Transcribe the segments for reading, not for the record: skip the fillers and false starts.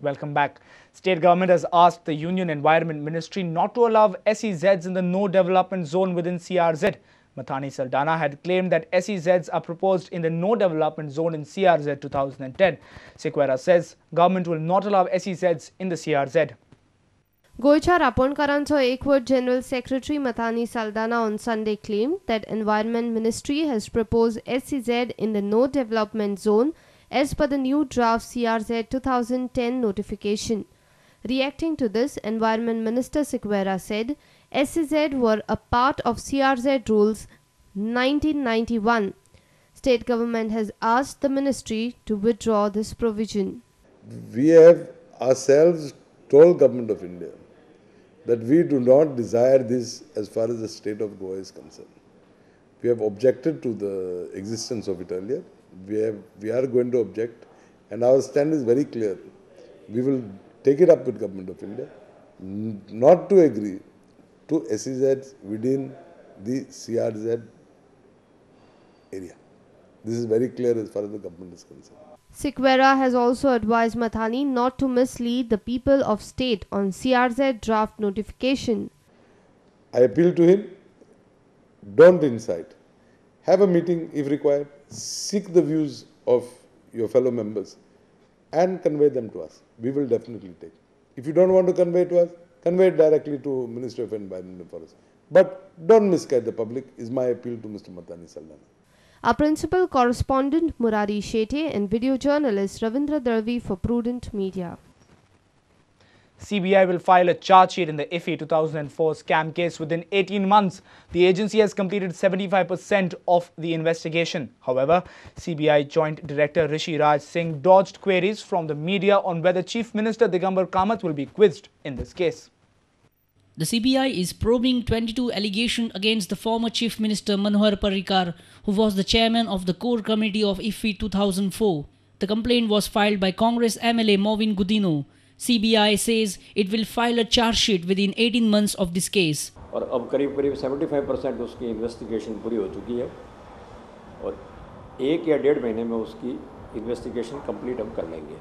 Welcome back. State government has asked the Union Environment Ministry not to allow SEZs in the no development zone within CRZ. Mathani Saldanha had claimed that SEZs are proposed in the no development zone in CRZ 2010. Sequeira says government will not allow SEZs in the CRZ. गोयच्या रापणकारांचो एकवट General Secretary Mathani Saldanha on Sunday claimed that Environment Ministry has proposed SEZ in the no development zone as per the new draft CRZ 2010 notification. Reacting to this, Environment Minister Sequeira said SEZ were a part of CRZ rules 1991. State government has asked the ministry to withdraw this provision. We have ourselves told Government of India that we do not desire this as far as the state of Goa is concerned. We have objected to the existence of it earlier. We are going to object, and our stand is very clear. We will take it up with Government of India not to agree to SEZs within the CRZ area. This is very clear as far as the government is concerned. Sequeira has also advised Mathani not to mislead the people of state on CRZ draft notification. I appeal to him, don't incite. Have a meeting if required, seek the views of your fellow members and convey them to us. We will definitely take. If you don't want to convey it to us, convey it directly to Ministry of Environment and Forest. But don't misguide the public is my appeal to Mr. Mathani Saldanha. Our principal correspondent Murari Shetye and video journalist Ravindra Darvi for Prudent Media. CBI will file a charge sheet in the IFFI 2004 scam case within 18 months. The agency has completed 75% of the investigation. However, CBI Joint Director Rishi Raj Singh dodged queries from the media on whether Chief Minister Digambar Kamath will be quizzed in this case. The CBI is probing 22 allegations against the former Chief Minister Manohar Parrikar, who was the chairman of the core committee of IFFI 2004. The complaint was filed by Congress MLA Movin Gudino. CBI says it will file a charge sheet within 18 months of this case. और अब करीब 75% उसकी investigation पूरी हो चुकी है और 1 या 1.5 महीने में उसकी इन्वेस्टिगेशन कंप्लीट हम कर लेंगे.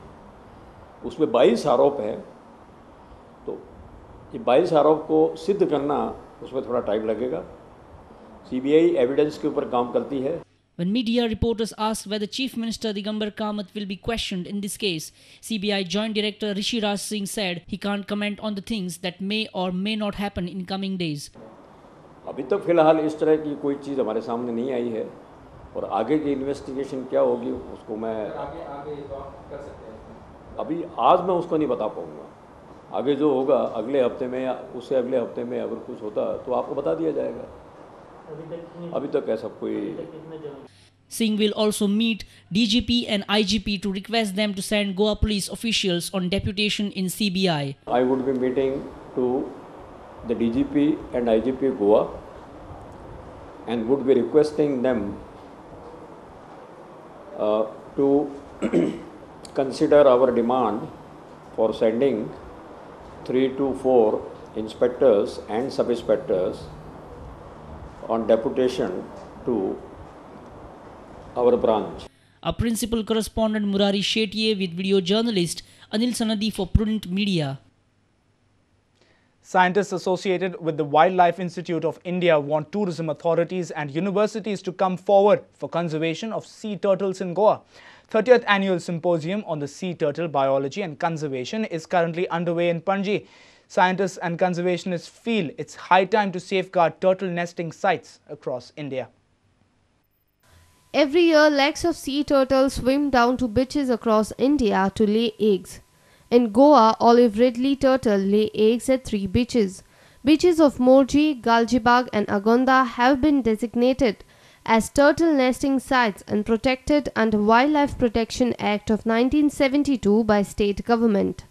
उसमें 22 आरोप हैं, तो ये 22 आरोप को सिद्ध करना उसमें थोड़ा टाइम लगेगा. सीबीआई एविडेंस के ऊपर काम करती है. When media reporters asked whether Chief Minister Digambar Kamath will be questioned in this case, CBI Joint Director Rishi Raj Singh said he can't comment on the things that may or may not happen in coming days. अभी तक फिलहाल इस तरह की कोई चीज़ हमारे सामने नहीं आई है और आगे की इन्वेस्टिगेशन क्या होगी उसको मैं अभी आज मैं उसको नहीं बता पाऊँगा. आगे जो होगा अगले हफ्ते में या उससे अगले हफ्ते में अगर कुछ होता तो आपको बता दिया जाएगा. अभी तक ऐसा कोई. Singh will also meet DGP and IGP to request them to send Goa police officials on deputation in CBI. I would be meeting to the DGP and IGP Goa and would be requesting them to consider our demand for sending 3 to 4 inspectors and sub-inspectors on deputation to our branch. Our principal correspondent Murari Shetye with video journalist Anil Sanadi for Prudent Media. Scientists associated with the Wildlife Institute of India want tourism authorities and universities to come forward for conservation of sea turtles in Goa. 30th Annual Symposium on the Sea Turtle Biology and Conservation is currently underway in Panji. Scientists and conservationists feel it's high time to safeguard turtle nesting sites across India. Every year, lakhs of sea turtles swim down to beaches across India to lay eggs. In Goa, olive ridley turtle lay eggs at 3 beaches. Beaches of Morji, Galjibag and Agonda have been designated as turtle nesting sites and protected under Wildlife Protection Act of 1972 by state government.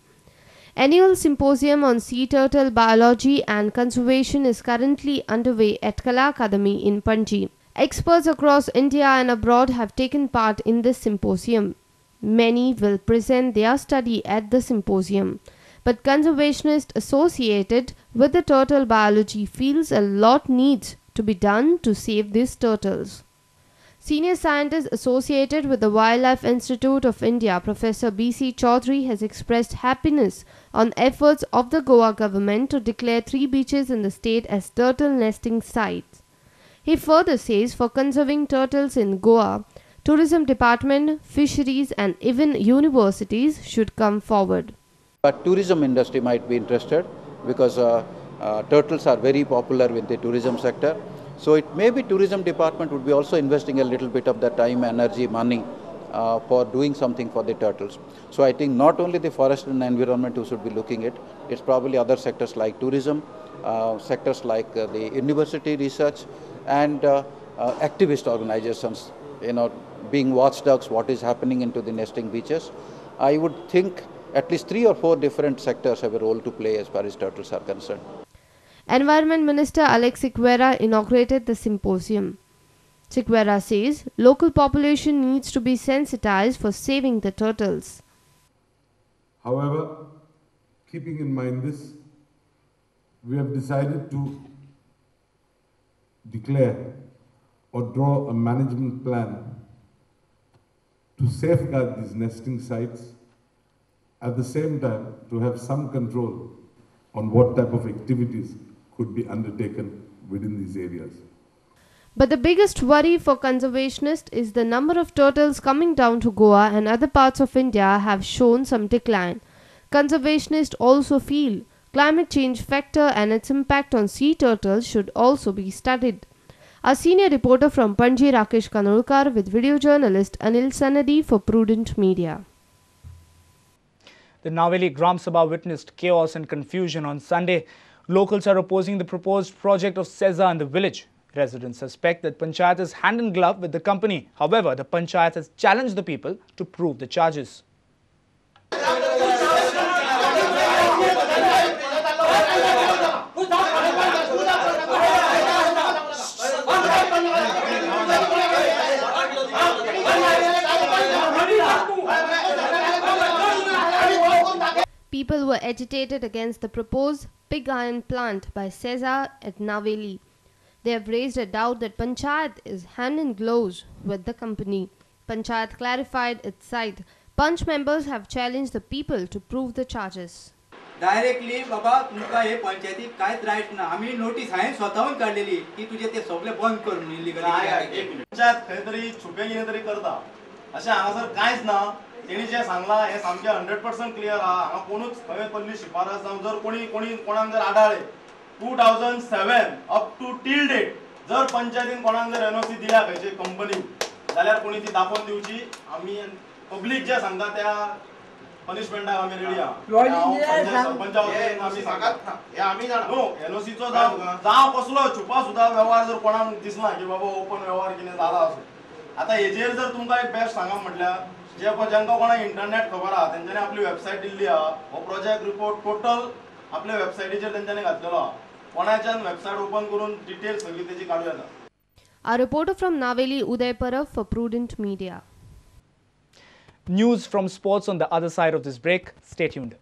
Annual Symposium on Sea Turtle Biology and Conservation is currently underway at Kala Akademi in Panji. Experts across India and abroad have taken part in this symposium. Many will present their study at the symposium, but conservationists associated with the turtle biology feels a lot needs to be done to save these turtles. Senior scientist associated with the Wildlife Institute of India, Professor B.C. Chaudhary, has expressed happiness on efforts of the Goa government to declare 3 beaches in the state as turtle nesting sites. He further says for conserving turtles in Goa, tourism department, fisheries and even universities should come forward. But tourism industry might be interested because turtles are very popular with the tourism sector. So it may be tourism department would be also investing a little bit of the time, energy, money for doing something for the turtles. So I think not only the forest and environment who should be looking at, it's probably other sectors like tourism, sectors like the university research and activist organizations, being watchdogs, what is happening into the nesting beaches. I would think at least 3 or 4 different sectors have a role to play as far as turtles are concerned. Environment Minister Alex Siqueira inaugurated the symposium. Siqueira says local population needs to be sensitized for saving the turtles. However, keeping in mind this, we have decided to declare or draw a management plan to safeguard these nesting sites, at the same time to have some control on what type of activities could be undertaken within these areas. But the biggest worry for conservationists is the number of turtles coming down to Goa and other parts of India have shown some decline. Conservationists also feel climate change factor and its impact on sea turtles should also be studied. Our senior reporter from Panji, Rakesh Kanolkar, with video journalist Anil Sanadi for Prudent Media. The Naveli Gram Sabha witnessed chaos and confusion on Sunday. Locals are opposing the proposed project of SEZA in the village. Residents suspect that Panchayat is hand in glove with the company. However, the Panchayat has challenged the people to prove the charges. People were agitated against the proposed pig iron plant by SEZA at Naveli. They have raised a doubt that Panchayat is hand in gloves with the company. Panchayat clarified its side. Panch members have challenged the people to prove the charges. Directly, Baba, तुमका हे पंचायती कायच right ना. आम्ही notice आहे स्वतःहून काढलेली की तुझे ते सगळे बंद कर म्हणून इलीगल. पंचायत खंयतरी छुपे कितें तरी करता. अशें हांगासर कांयच ना. तेणी जे सांगला हे सामके 100% क्लियर आहा. हांगा कोणूच खंय पडली शिफारस जावं जर कोणाक जर आढळ्ळे 2007 अप टू टिल डेट जर पंचायतीन कोणाक जर एनओसी दिल्या खंयचे कंपनी जाल्यार कोणी ती दाखोवन दिवची. आमी पब्लिक जे सांगता त्या पनिशमेंटाक आमी रेडी आहा. सरपंचा वतीन आमी सांगतात हे आमी जाणा नो एनओसीचो जावं कसलो छुपा सुद्धा व्यवहार जर कोणाक दिसना की बाबा ओपन व्यवहार कितें जाला असो. आता हेजेर जर तुमकां एक बेस्ट सांगप म्हटल्यार ज्यांका कोणाक इंटरनेट खबर आहा तेंच्यांनी आपली वेबसायट दिल्ली आहा. हो प्रोजेक्ट रिपोर्ट टोटल आपल्या वेबसायटीचेर तेंच्यांनी घातलेलो आहा. कोणाच्यान वेबसायट ओपन करून डिटेल सगळी तेजी काडूं येता. A reporter from Naveli, Uday Parav for Prudent Media. News from sports on the other side of this break. Stay tuned.